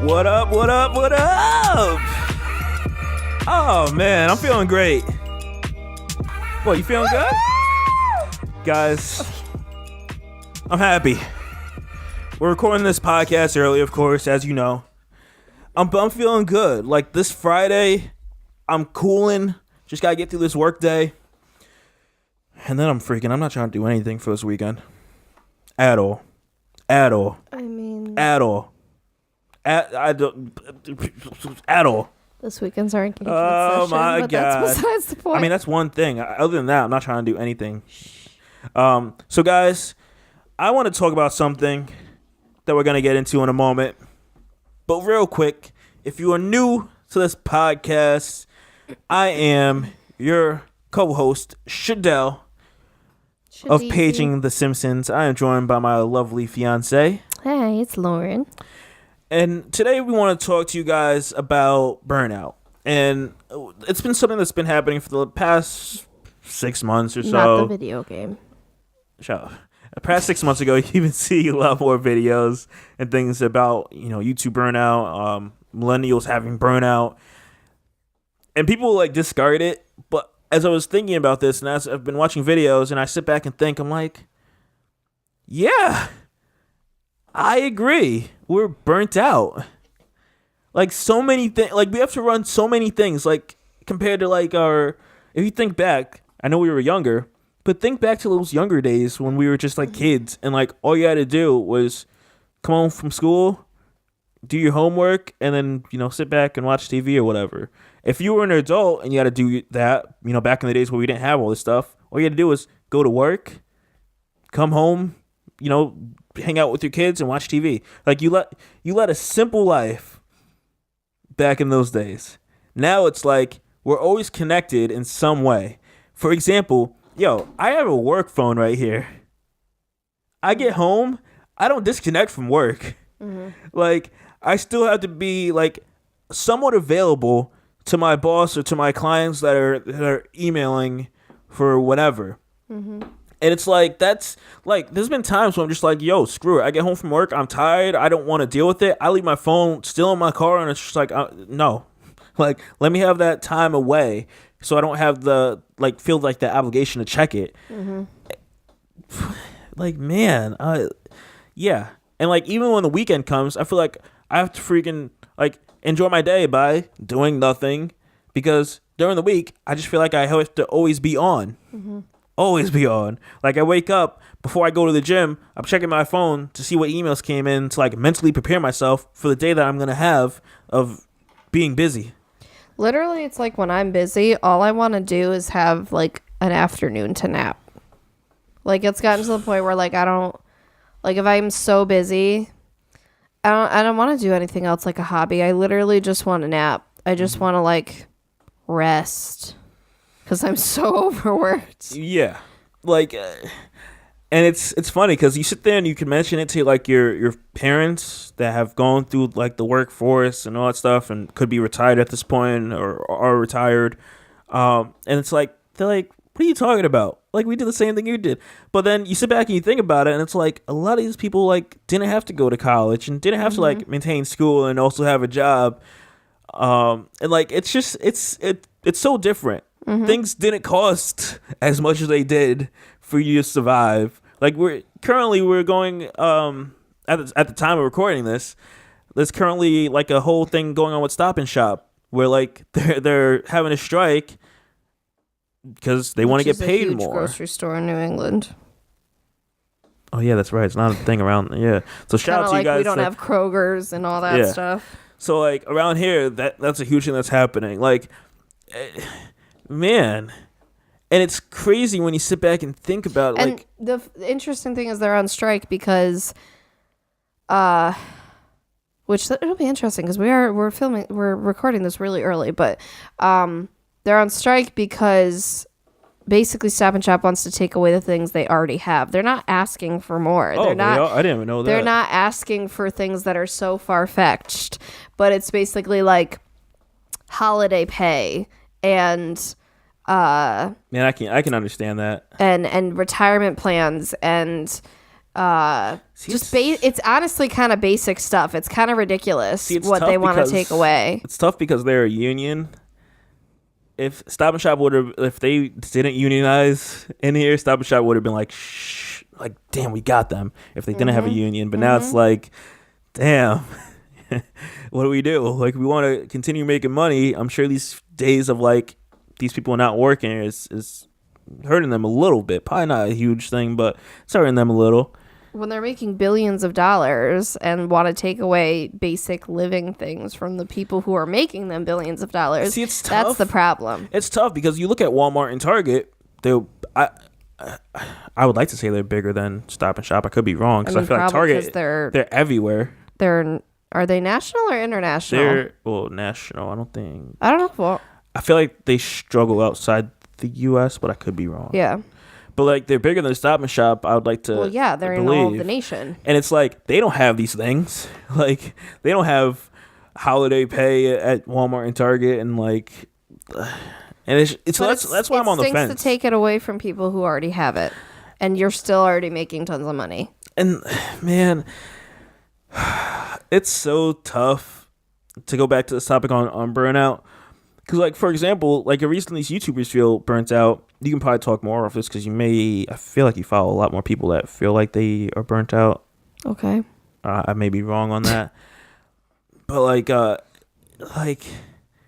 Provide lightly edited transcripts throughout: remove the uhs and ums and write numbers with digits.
What up, what up, what up? Oh man, I'm feeling great. What, you feeling good? Guys, I'm happy. We're recording this podcast early, of course, as you know. I'm feeling good. Like this Friday, I'm cooling. Just gotta get through this work day. And then I'm not trying to do anything for this weekend. At all. At all. I don't. At all. This weekend's our engagement Oh session, my but God. that's besides the point. I mean, that's one thing. Other than that, I'm not trying to do anything. So guys, I want to talk about something that we're going to get into in a moment. But real quick, if you are new to this podcast, I am your co-host, Shadell, of Paging the Simpsons. I am joined by my lovely fiance. Hey, it's Lauren. And today we want to talk to you guys about burnout. And it's been something that's been happening for the past 6 months or so. Not the video game. Shut up. The past 6 months ago, you even see a lot more videos and things about, YouTube burnout, millennials having burnout. And people like discard it. But as I was thinking about this and as I've been watching videos and I sit back and think, I'm like, yeah, I agree. We're burnt out. Like so many things, like we have to run so many things, like compared to like if you think back, I know we were younger, but think back to those younger days when we were just like kids and like all you had to do was come home from school, do your homework, and then, sit back and watch TV or whatever. If you were an adult and you had to do that, back in the days where we didn't have all this stuff, all you had to do was go to work, come home, hang out with your kids and watch TV. Like you led a simple life back in those days. Now it's like we're always connected in some way. For example, I have a work phone right here. I get home, I don't disconnect from work. Mm-hmm. Like I still have to be like somewhat available to my boss or to my clients that are emailing for whatever. Mm-hmm. And it's like, that's like, there's been times when I'm just like, screw it. I get home from work. I'm tired. I don't want to deal with it. I leave my phone still in my car and it's just like, no, like, let me have that time away so I don't have feel like the obligation to check it. Mm-hmm. Like, man, yeah. And like, even when the weekend comes, I feel like I have to freaking like enjoy my day by doing nothing because during the week, I just feel like I have to always be on. Mm-hmm. Always be on. Like I wake up before I go to the gym, I'm checking my phone to see what emails came in to like mentally prepare myself for the day that I'm gonna have of being busy. Literally, it's like when I'm busy, all I want to do is have like an afternoon to nap. Like it's gotten to the point where like I don't like if I'm so busy, I don't want to do anything else like a hobby. I literally just want to nap. I just want to like rest. Because I'm so overworked. Yeah. Like, and it's funny because you sit there and you can mention it to like your parents that have gone through like the workforce and all that stuff and could be retired at this point or are retired. And it's like, they're like, what are you talking about? Like we did the same thing you did. But then you sit back and you think about it and it's like a lot of these people like didn't have to go to college and didn't have to like maintain school and also have a job. And like, it's just, it's so different. Mm-hmm. Things didn't cost as much as they did for you to survive. Like we're going at the time of recording this, there's currently like a whole thing going on with Stop and Shop where like they're having a strike because they want to get paid huge more. Grocery store in New England. Oh yeah, that's right. It's not a thing around. Yeah. So shout out to you guys. We don't have Kroger's and all that stuff. So like around here, that's a huge thing that's happening. Like. Man, and it's crazy when you sit back and think about it. And like the interesting thing is they're on strike because, which it'll be interesting because we're recording this really early, but they're on strike because basically Stop and Shop wants to take away the things they already have. They're not asking for more. I didn't even know that. They're not asking for things that are so far-fetched, but it's basically like holiday pay and man, I can understand that. And retirement plans and It's honestly kind of basic stuff. It's kind of ridiculous what they want to take away. It's tough because they're a union. If Stop and Shop if they didn't unionize in here, Stop and Shop would have been like, shh, like, damn, we got them if they didn't have a union. But now it's like, damn, what do we do? Like, we want to continue making money. I'm sure these days of like these people not working is hurting them a little bit. Probably not a huge thing, but it's hurting them a little. When they're making billions of dollars and want to take away basic living things from the people who are making them billions of dollars, see, it's tough. That's the problem. It's tough because you look at Walmart and Target. I would like to say they're bigger than Stop and Shop. I could be wrong because I feel like Target, they're everywhere. Are they national or international? They're national. I don't know. Well, I feel like they struggle outside the U.S., but I could be wrong. Yeah. But like they're bigger than Stop and Shop. I would like to. Well, yeah, they're in all of the nation. And it's like they don't have these things. Like they don't have holiday pay at Walmart and Target, and like, and it's so that's why I'm on the fence. It stinks to take it away from people who already have it, and you're still already making tons of money. And man, it's so tough to go back to this topic on burnout. Because, like, for example, like, a reason these YouTubers feel burnt out, you can probably talk more of this because I feel like you follow a lot more people that feel like they are burnt out. Okay. I may be wrong on that. But, like,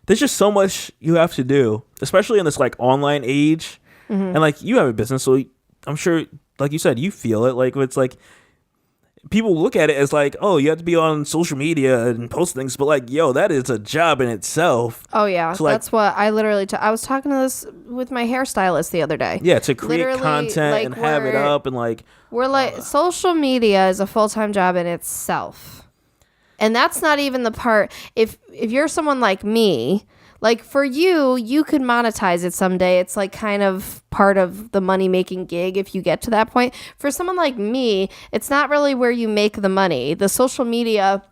there's just so much you have to do, especially in this, like, online age. Mm-hmm. And, like, you have a business, so I'm sure, like you said, you feel it. Like, it's like, people look at it as like, oh, you have to be on social media and post things, but like, yo, that is a job in itself. Oh yeah, so, like, that's what I literally. I was talking to this with my hairstylist the other day. Yeah, to create content like, and have it up and like. We're like, social media is a full-time job in itself, and that's not even the part. If you're someone like me. Like, for you could monetize it someday. It's, like, kind of part of the money-making gig if you get to that point. For someone like me, it's not really where you make the money. The social media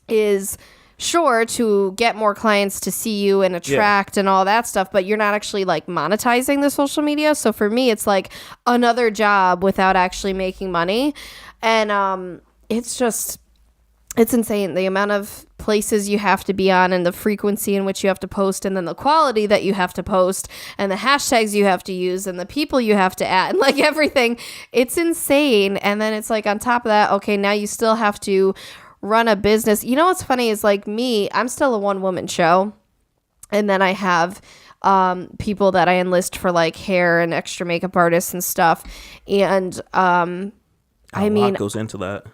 is, sure, to get more clients to see you and attract and all that stuff, but you're not actually, like, monetizing the social media. So, for me, it's, like, another job without actually making money. And it's just... It's insane, the amount of places you have to be on and the frequency in which you have to post and then the quality that you have to post and the hashtags you have to use and the people you have to add and like everything. It's insane. And then it's like on top of that, okay, now you still have to run a business. You know what's funny is like me, I'm still a one-woman show. And then I have people that I enlist for like hair and extra makeup artists and stuff. And a lot goes into that.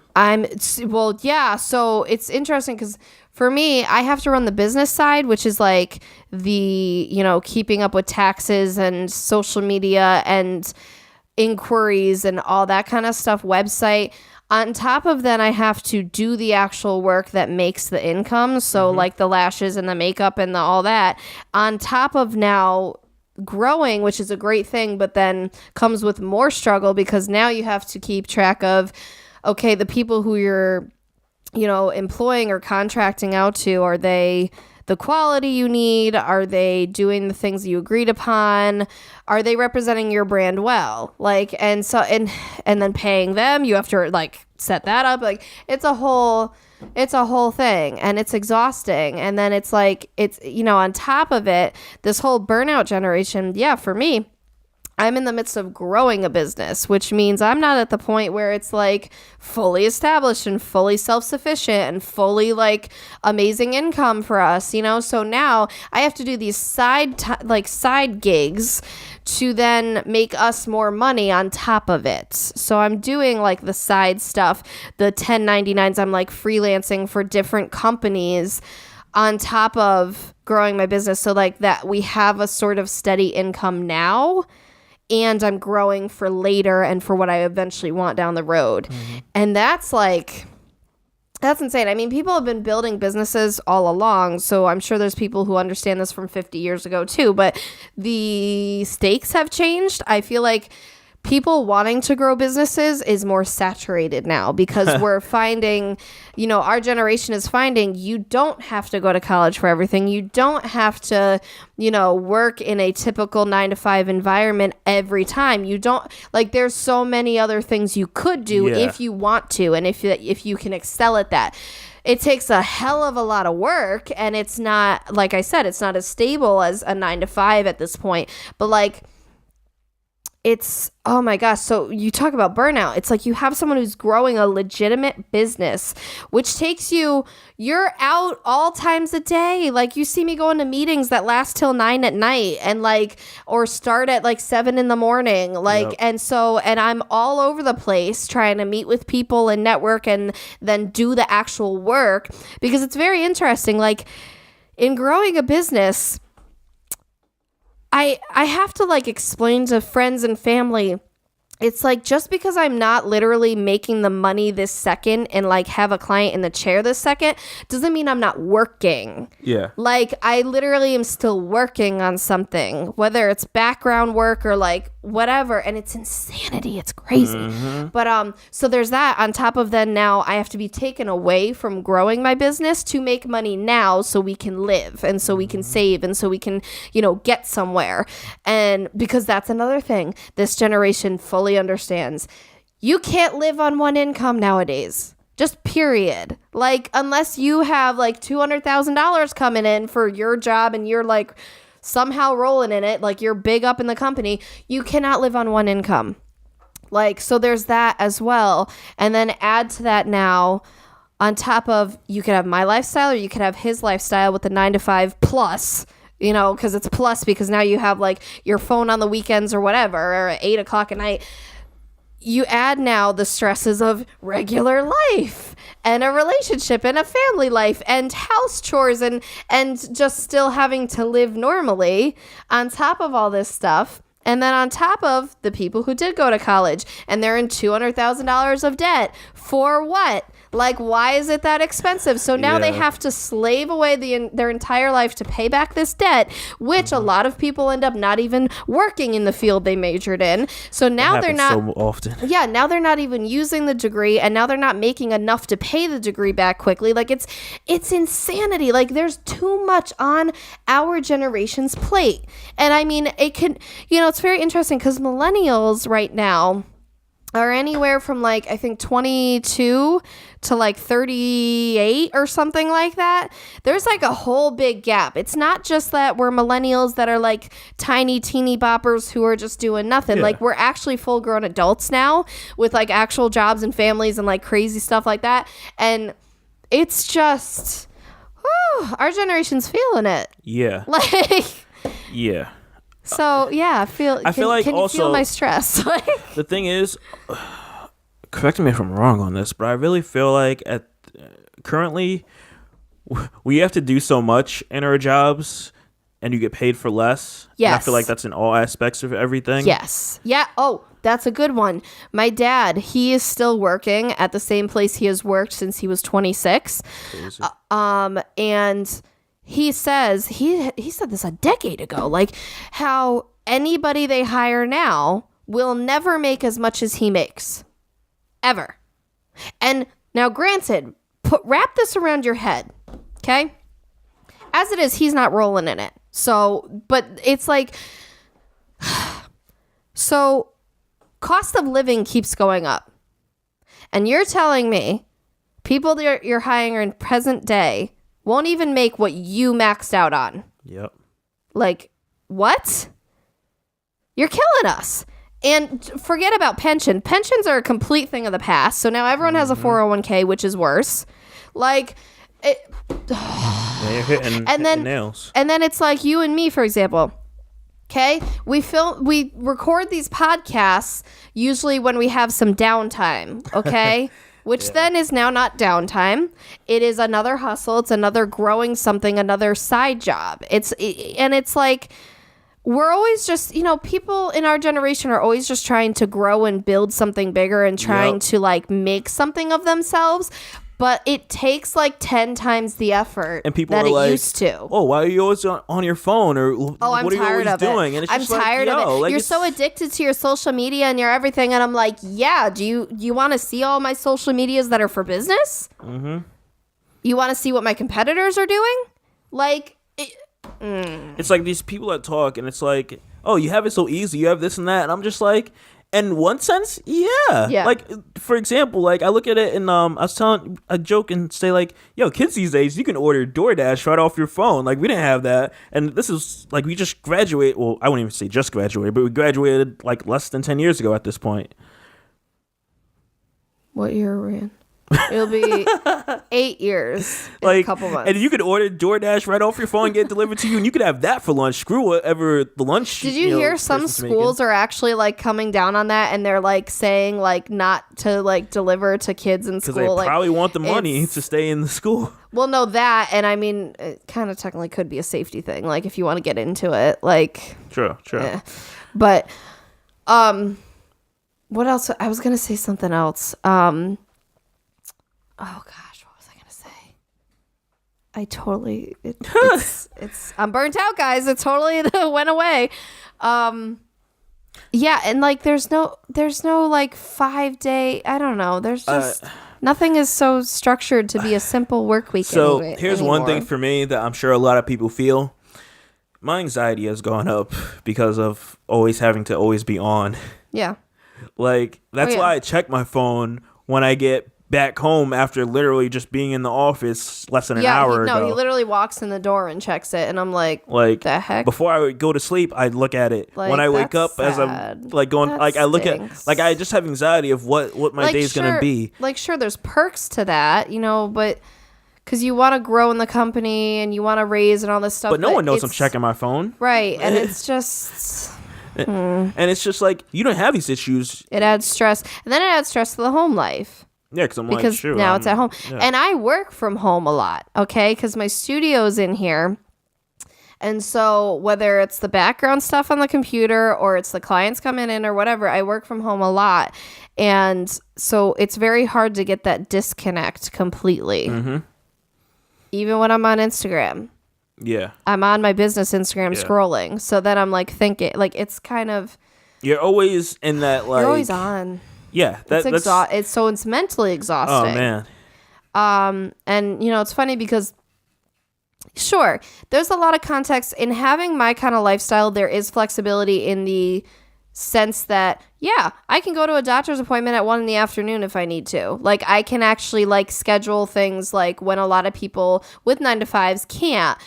So it's interesting because for me, I have to run the business side, which is like the, keeping up with taxes and social media and inquiries and all that kind of stuff, website. On top of that, I have to do the actual work that makes the income. So like the lashes and the makeup and all that. On top of now growing, which is a great thing, but then comes with more struggle because now you have to keep track of, okay, the people who you're, employing or contracting out to, are they the quality you need? Are they doing the things you agreed upon? Are they representing your brand well? Like, and then paying them, you have to like set that up. Like it's a whole thing and it's exhausting. And then it's like, on top of it, this whole burnout generation. Yeah. For me, I'm in the midst of growing a business, which means I'm not at the point where it's like fully established and fully self-sufficient and fully like amazing income for us, So now I have to do these side gigs to then make us more money on top of it. So I'm doing like the side stuff, the 1099s. I'm like freelancing for different companies on top of growing my business. So like that we have a sort of steady income now. And I'm growing for later and for what I eventually want down the road. Mm-hmm. And that's insane. I mean, people have been building businesses all along. So I'm sure there's people who understand this from 50 years ago too. But the stakes have changed. I feel like people wanting to grow businesses is more saturated now because we're finding, our generation is finding you don't have to go to college for everything. You don't have to, work in a typical 9-to-5 environment every time. You don't there's so many other things you could do if you want to, and if you can excel at that. It takes a hell of a lot of work, and it's not, like I said, it's not as stable as a 9-to-5 at this point, but it's, oh my gosh. So you talk about burnout. It's like you have someone who's growing a legitimate business, which takes you're out all times a day. You see me going to meetings that last till 9 at night and or start at 7 in the morning. Yep. And I'm all over the place trying to meet with people and network and then do the actual work, because it's very interesting. In growing a business, I have to explain to friends and family, it's just because I'm not literally making the money this second and have a client in the chair this second doesn't mean I'm not working. Yeah. I literally am still working on something, whether it's background work or whatever, and it's insanity. It's crazy. Mm-hmm. But so there's that on top of then now I have to be taken away from growing my business to make money now so we can live and so we can save and so we can, get somewhere. And because that's another thing this generation fully understands. You can't live on one income nowadays. Just period. Unless you have $200,000 coming in for your job and you're somehow rolling in it, you're big up in the company, you cannot live on one income. So there's that as well. And then add to that now, on top of, you could have my lifestyle or you could have his lifestyle with the 9-to-5 plus, because it's plus because now you have your phone on the weekends or whatever, or at 8 o'clock at night. You add now the stresses of regular life and a relationship and a family life and house chores and just still having to live normally on top of all this stuff. And then on top of the people who did go to college and they're in $200,000 of debt for what? Why is it that expensive? So now they have to slave away their entire life to pay back this debt, which a lot of people end up not even working in the field they majored in. So now they're not so often. Yeah, now they're not even using the degree, and now they're not making enough to pay the degree back quickly. It's insanity. There's too much on our generation's plate. And I mean, it can, it's very interesting because millennials right now are anywhere from I think 22 to 38 or something like that. There's a whole big gap. It's not just that we're millennials that are tiny teeny boppers who are just doing nothing. Yeah. We're actually full grown adults now with actual jobs and families and crazy stuff like that. And it's just, our generation's feeling it. Yeah. Yeah. So yeah, I feel can you feel my stress? The thing is, correct me if I'm wrong on this, but I really feel currently we have to do so much in our jobs and you get paid for less. Yes. And I feel that's in all aspects of everything. Yes. Yeah. Oh, that's a good one. My dad, he is still working at the same place he has worked since he was 26. Crazy. And he says, he said this a decade ago, how anybody they hire now will never make as much as he makes. Ever. And now granted, wrap this around your head, okay? As it is, he's not rolling in it. So, but it's so cost of living keeps going up. And you're telling me people that you're hiring in present day won't even make what you maxed out on. Yep. What? You're killing us. And forget about pension. Pensions are a complete thing of the past. So now everyone has a 401k, which is worse. You're hitting nails. And then it's you and me, for example. Okay? We record these podcasts usually when we have some downtime. Okay? Which then is now not downtime. It is another hustle. It's another growing something, another side job. It's we're always just, people in our generation are always just trying to grow and build something bigger and trying to make something of themselves. but it takes like 10 times the effort And people that are it like, used to. "Oh, why are you always on your phone?" Or I'm "What are you tired always of doing?" it. And it's I'm just like, tired of it. like, You're so addicted to your social media and your everything, and I'm like, yeah. Do you want to see all my social medias that are for business? Mm-hmm. You want to see what my competitors are doing? Like, it's like these people that talk, and it's like, "Oh, you have it so easy. You have this and that," and I'm just like. In one sense, yeah. Like, for example, like I look at it and I was telling a joke and say like, yo, kids these days, you can order DoorDash right off your phone. Like, we didn't have that. And this is like, we just graduated. Well, I wouldn't even say just graduated, but we graduated like less than 10 years ago at this point. what year are we in? It'll be 8 years in Like, a couple months. And you could order DoorDash right off your phone and get it delivered to you, and you could have that for lunch. Screw whatever the lunch. Did you hear some schools are actually like coming down on that, and they're like saying like not to like deliver to kids in school because they probably want the money it's- to stay in the school. Well, no, that, and I mean, it kind of technically could be a safety thing. Like if you want to get into it, like True. But, what else? I was gonna say something else. Oh gosh, what was I gonna say? I totally it's I'm burnt out, guys. It totally went away. Yeah, and like there's no like 5-day. I don't know. There's just nothing is so structured to be a simple work week. So here's one thing for me that I'm sure a lot of people feel. My anxiety has gone up because of always having to always be on. Yeah. Like that's why I check my phone when I get back home after literally just being in the office less than an hour ago. No, he literally walks in the door and checks it, and I'm like the heck? Before I would go to sleep, I'd look at it. Like, when I wake up, that's as I'm sad. like going, That like I look stinks. at, like I just have anxiety of what my like, day's gonna be. Like, sure, there's perks to that, but because you want to grow in the company and you want to raise and all this stuff. But no one knows I'm checking my phone, right? And it's just. And it's just like you don't have these issues. It adds stress, and then it adds stress to the home life. Yeah, because I'm like, sure, now it's at home, yeah. and I work from home a lot. Okay, because my studio's in here, and so whether it's the background stuff on the computer or it's the clients coming in or whatever, I work from home a lot, and so it's very hard to get that disconnect completely. Mm-hmm. Even when I'm on Instagram. Yeah. I'm on my business Instagram scrolling. So then I'm like thinking, like it's kind of. You're always in that like. You're always on. Yeah. It's mentally exhausting. Oh, man. And it's funny because. Sure, there's a lot of context in having my kind of lifestyle. There is flexibility in the sense that, yeah, I can go to a doctor's appointment at 1 p.m. if I need to. Like, I can actually like schedule things like when a lot of people with 9-to-5s can't,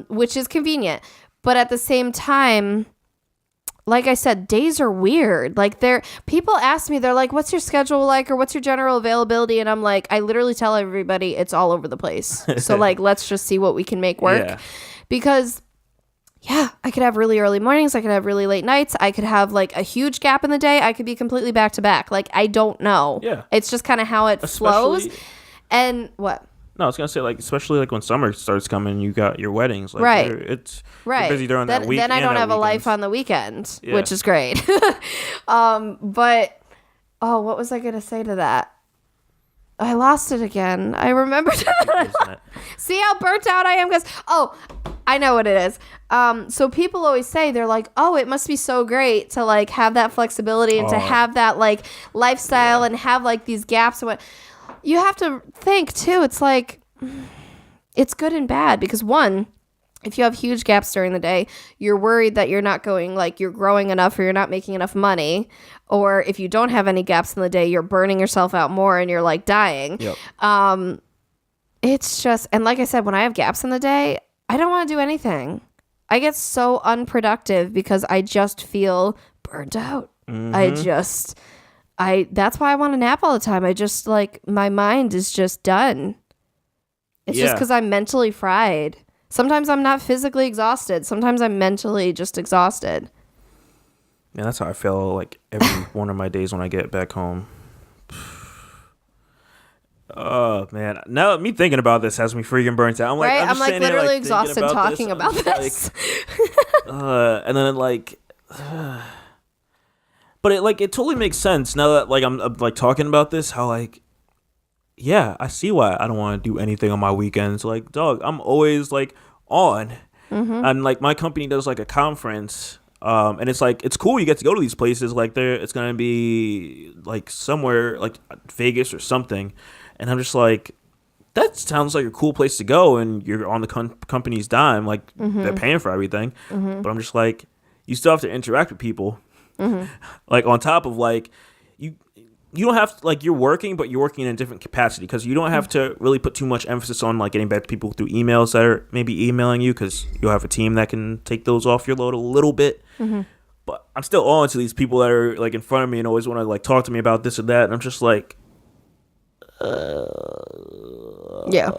which is convenient. But at the same time, like I said, days are weird. Like people ask me, they're like, what's your schedule like? Or what's your general availability? And I'm like, I literally tell everybody it's all over the place. So like, let's just see what we can make work. Yeah. Because yeah, I could have really early mornings. I could have really late nights. I could have like a huge gap in the day. I could be completely back to back. Like, I don't know. Yeah. It's just kind of how it flows. And what? No, I was going to say, like, especially like when summer starts coming, you got your weddings. Like, right. You're busy during that week. Then I don't have a life on the weekend, which is great. But, what was I going to say to that? I lost it again. I remembered. See how burnt out I am? Because, I know what it is. So people always say, they're like, oh, it must be so great to like have that flexibility and to have that like lifestyle and have like these gaps and what. You have to think too. It's like, it's good and bad because one, if you have huge gaps during the day, you're worried that you're not you're growing enough or you're not making enough money. Or if you don't have any gaps in the day, you're burning yourself out more and you're like dying. Yep. It's just, and like I said, when I have gaps in the day, I don't want to do anything. I get so unproductive because I just feel burnt out. Mm-hmm. That's why I want to nap all the time. I just like, my mind is just done. It's just because I'm mentally fried. Sometimes I'm not physically exhausted. Sometimes I'm mentally just exhausted. Yeah, that's how I feel like every one of my days when I get back home. Oh, man. Now me thinking about this has me freaking burnt out. I'm like, right? I'm like literally here, exhausted talking about this. And then like... But it totally makes sense now that like I'm like talking about this, how like yeah, I see why I don't want to do anything on my weekends. Like, dog, I'm always like on. And like my company does like a conference. And it's like it's cool. You get to go to these places. Like it's gonna be like somewhere like Vegas or something. And I'm just like, that sounds like a cool place to go. And you're on the company's dime. Like they're paying for everything. But I'm just like, you still have to interact with people. Like on top of like you don't have to, like you're working, but you're working in a different capacity because you don't have to really put too much emphasis on like getting back to people through emails that are maybe emailing you because you'll have a team that can take those off your load a little bit. But I'm still on to these people that are like in front of me and always want to like talk to me about this or that, and I'm just like, yeah.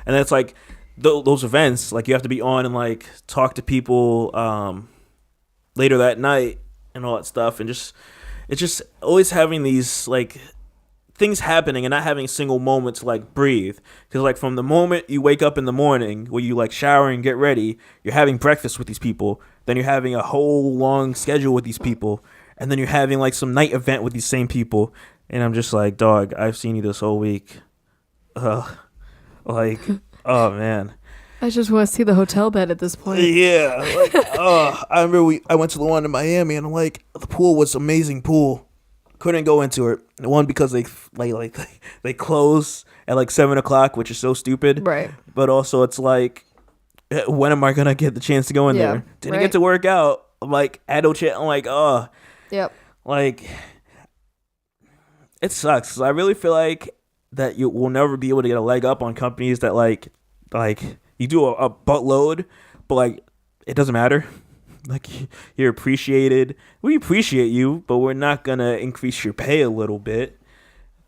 And it's like those events, like you have to be on and like talk to people later that night and all that stuff, and it's just always having these like things happening and not having a single moment to like breathe. Because like from the moment you wake up in the morning, where you like shower and get ready, you're having breakfast with these people, then you're having a whole long schedule with these people, and then you're having like some night event with these same people, and I'm just like, dog, I've seen you this whole week. Like, oh man. I just want to see the hotel bed at this point. Yeah, like, I remember I went to the one in Miami, and I'm like, the pool was amazing pool. Couldn't go into it. One because they close at like 7:00, which is so stupid. Right. But also it's like, when am I gonna get the chance to go in there? Didn't get to work out. I'm like, adult shit. I'm like, oh. Yep. Like, it sucks. 'Cause I really feel like that you will never be able to get a leg up on companies that like. You do a buttload, but like it doesn't matter. Like you're appreciated. We appreciate you, but we're not gonna increase your pay a little bit.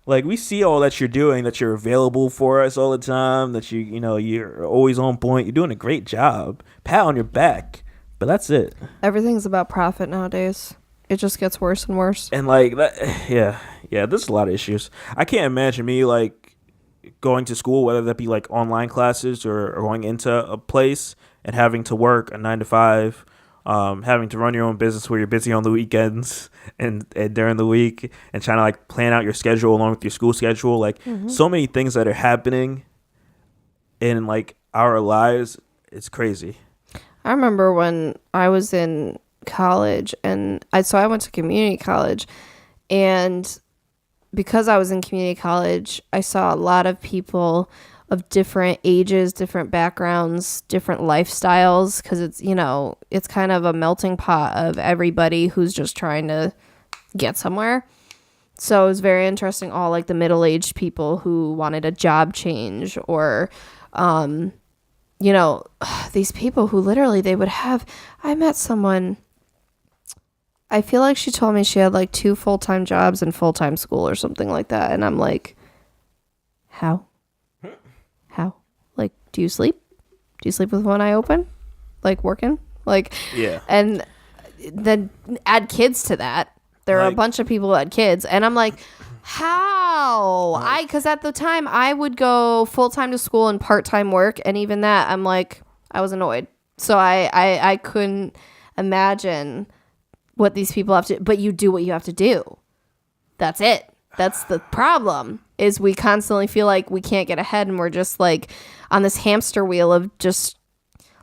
Like we see all that you're doing, that you're available for us all the time, that you're always on point. You're doing a great job. Pat on your back, but that's it. Everything's about profit nowadays. It just gets worse and worse. And like that, yeah. There's a lot of issues. I can't imagine me like going to school, whether that be like online classes or going into a place and having to work a 9 to 5, having to run your own business where you're busy on the weekends and during the week, and trying to like plan out your schedule along with your school schedule. Like so many things that are happening in like our lives. It's crazy. I remember when I was in college, and I went to community college, and because I was in community college, I saw a lot of people of different ages, different backgrounds, different lifestyles, because it's kind of a melting pot of everybody who's just trying to get somewhere. So it was very interesting, all like the middle-aged people who wanted a job change, or these people who literally I met someone, I feel like she told me she had like 2 full-time jobs and full-time school or something like that. And I'm like, how? Like, do you sleep? Do you sleep with one eye open? Like working? Like, yeah. And then add kids to that. There are a bunch of people who had kids. And I'm like, how? Because at the time I would go full-time to school and part-time work. And even that, I'm like, I was annoyed. So I couldn't imagine what these people have to, but you do what you have to do. That's it. That's the problem, is we constantly feel like we can't get ahead, and we're just like on this hamster wheel of just,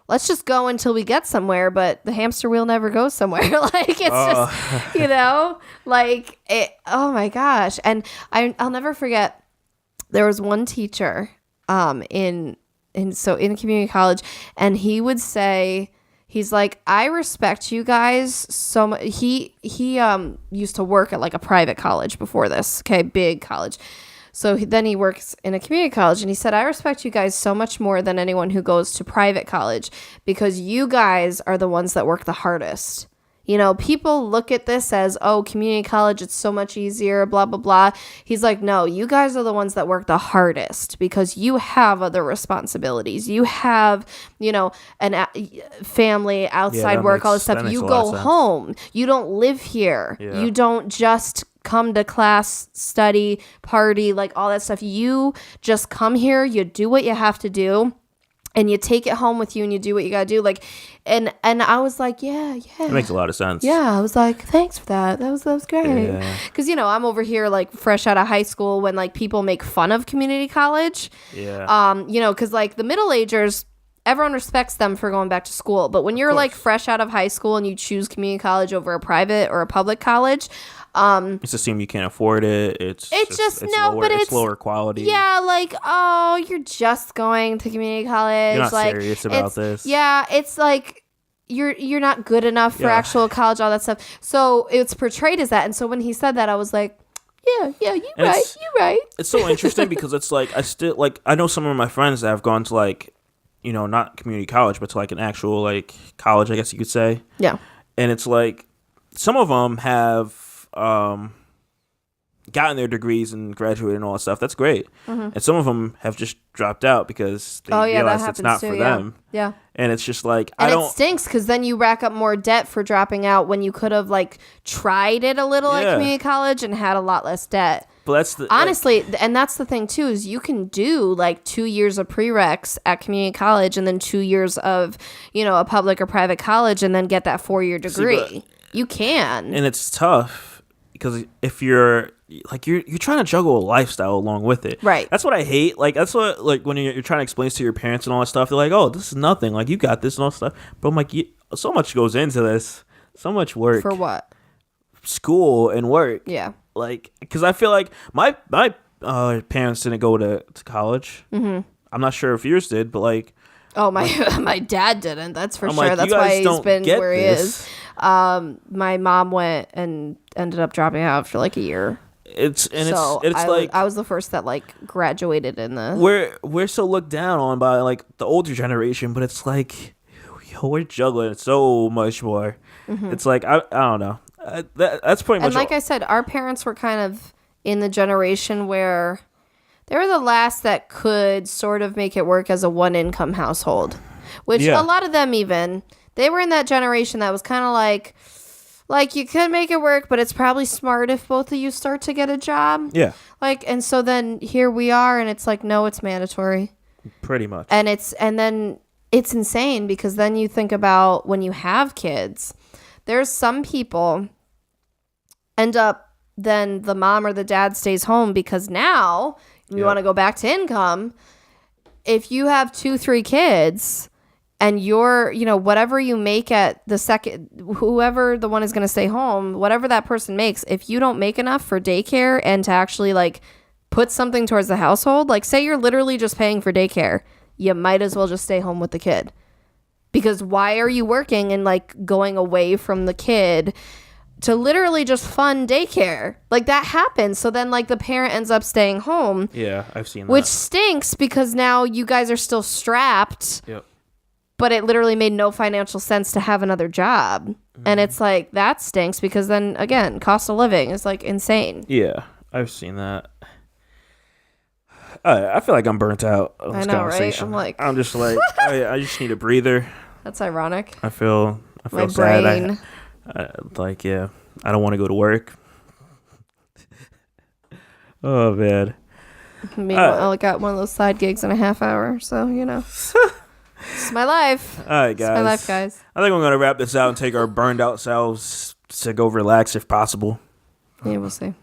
let's just go until we get somewhere, but the hamster wheel never goes somewhere. Like it's just, like it, oh my gosh. And I'll never forget, there was one teacher in community college, and he would say, he's like, I respect you guys so much. He used to work at like a private college before this, okay, big college. So then he works in a community college, and he said, I respect you guys so much more than anyone who goes to private college, because you guys are the ones that work the hardest. People look at this as, oh, community college, it's so much easier, blah, blah, blah. He's like, no, you guys are the ones that work the hardest, because you have other responsibilities. You have, family, outside work, all this stuff. You go home. You don't live here. Yeah. You don't just come to class, study, party, like all that stuff. You just come here. You do what you have to do. and you take it home with you and you do what you gotta do. Like, and I was like, yeah. It makes a lot of sense. Yeah, I was like, thanks for that. That was great. Because, I'm over here like fresh out of high school when like people make fun of community college. Yeah. Because like the middle agers, everyone respects them for going back to school. But when you're like fresh out of high school and you choose community college over a private or a public college, it's assumed you can't afford it. It's lower quality. Yeah, like, oh, you're just going to community college. You're not like, serious about this. Yeah, it's like you're not good enough for actual college, all that stuff. So it's portrayed as that. And so when he said that, I was like, yeah, you're right. It's so interesting because it's like I know some of my friends that have gone to like, not community college, but to like an actual like college, I guess you could say. Yeah. And it's like some of them have gotten their degrees and graduated and all that stuff. That's great. Mm-hmm. And some of them have just dropped out because they realize it's not for them. Yeah. And it's just like, it stinks because then you rack up more debt for dropping out when you could have like tried it a little at community college and had a lot less debt. But that's honestly, and that's the thing too, is you can do like 2 years of prereqs at community college and then 2 years of, a public or private college and then get that 4-year degree. You can. And it's tough because if you're like, you're trying to juggle a lifestyle along with it. Right. That's what I hate. Like, that's what, like, when you're trying to explain to your parents and all that stuff, they're like, oh, this is nothing. Like, you got this and all that stuff. But I'm like, so much goes into this. So much work. For what? School and work. Yeah. Like, because I feel like my parents didn't go to college. Mm-hmm. I'm not sure if yours did, but like. Oh, my dad didn't. That's for sure. That's why he's been where he is. My mom went and ended up dropping out for like a year. It's like I was the first that like graduated in the. We're so looked down on by like the older generation, but it's like, we're juggling so much more. Mm-hmm. It's like I don't know. That's pretty much. And like I said, our parents were kind of in the generation where they were the last that could sort of make it work as a one-income household, which a lot of them they were in that generation that was kind of like you could make it work, but it's probably smart if both of you start to get a job. Yeah. Like, and so then here we are, and it's like, no, it's mandatory. Pretty much. And then it's insane because then you think about when you have kids, there's some people end up, then the mom or the dad stays home because now you want to go back to income. If you have 2-3 kids and you're, whatever you make at the second, whoever the one is going to stay home, whatever that person makes, if you don't make enough for daycare and to actually like put something towards the household, like say you're literally just paying for daycare, you might as well just stay home with the kid. Because why are you working and like going away from the kid to literally just fund daycare? Like that happens. So then like the parent ends up staying home. Yeah, I've seen that. Which stinks because now you guys are still strapped. Yep. But it literally made no financial sense to have another job. Mm-hmm. And it's like that stinks because then again, cost of living is like insane. Yeah, I've seen that. I feel like I'm burnt out on this conversation. Right? I'm just like I just need a breather. That's ironic. I feel my sad. Brain. I don't want to go to work. Oh man. Meanwhile, I got one of those side gigs in a half hour, so it's my life. All right, guys. It's my life, guys. I think we're gonna wrap this out and take our burned out selves to go relax if possible. Yeah, we'll see.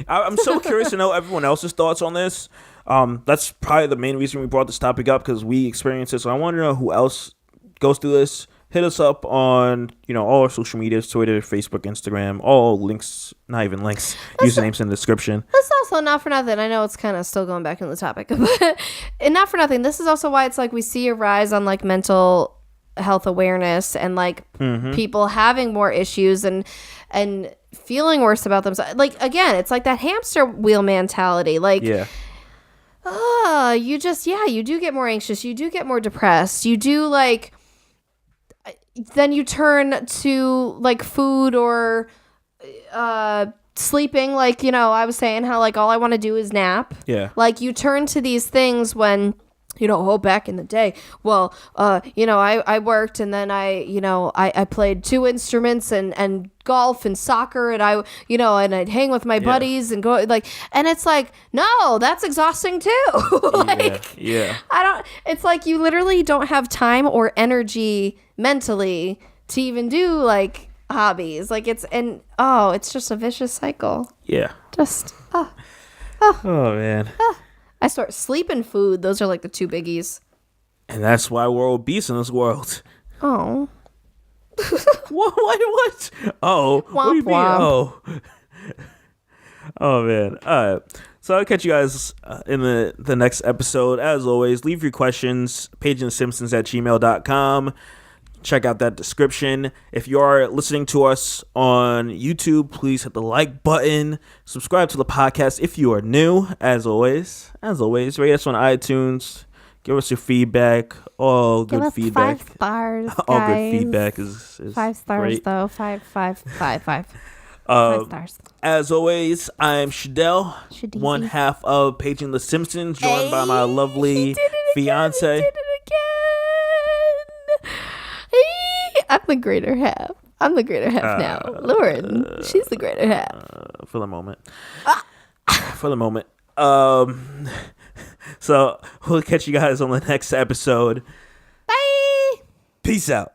I'm so curious to know everyone else's thoughts on this. That's probably the main reason we brought this topic up because we experienced it. So I want to know who else goes through this. Hit us up on, all our social medias, Twitter, Facebook, Instagram, all links, not even links, usernames in the description. That's also not for nothing. I know it's kind of still going back into the topic, but and not for nothing. This is also why it's like we see a rise on like mental health awareness and like people having more issues and feeling worse about themselves. Like, again, it's like that hamster wheel mentality. Like, you do get more anxious. You do get more depressed. You do like... Then you turn to like food or sleeping. Like, I was saying how like all I want to do is nap. Yeah. Like you turn to these things when, back in the day, well, I worked and then I played 2 instruments and golf and soccer and and I'd hang with my buddies and go like, and it's like, no, that's exhausting too. Yeah. I don't, It's like you literally don't have time or energy mentally to even do like hobbies. Like it's just a vicious cycle. Yeah. Just Oh man. I start sleeping food. Those are like the two biggies. And that's why we're obese in this world. Oh. What? Oh. What do you mean? Oh. Oh man. All right. So I'll catch you guys in the next episode. As always, leave your questions, PagingTheSimpsons@gmail.com. Check out that description. If you are listening to us on YouTube, please hit the like button. Subscribe to the podcast if you are new. As always, rate us on iTunes. Give us your feedback. All Give good us feedback. 5 stars, guys. All good feedback is 5 stars great. though. 5. 5 stars. As always, I'm Shadell, Shadeezy. one half of Paging the Simpsons, joined by my lovely fiance. He did it again. I'm the greater half. I'm the greater half now. Lauren, she's the greater half. For the moment. So we'll catch you guys on the next episode. Bye. Peace out.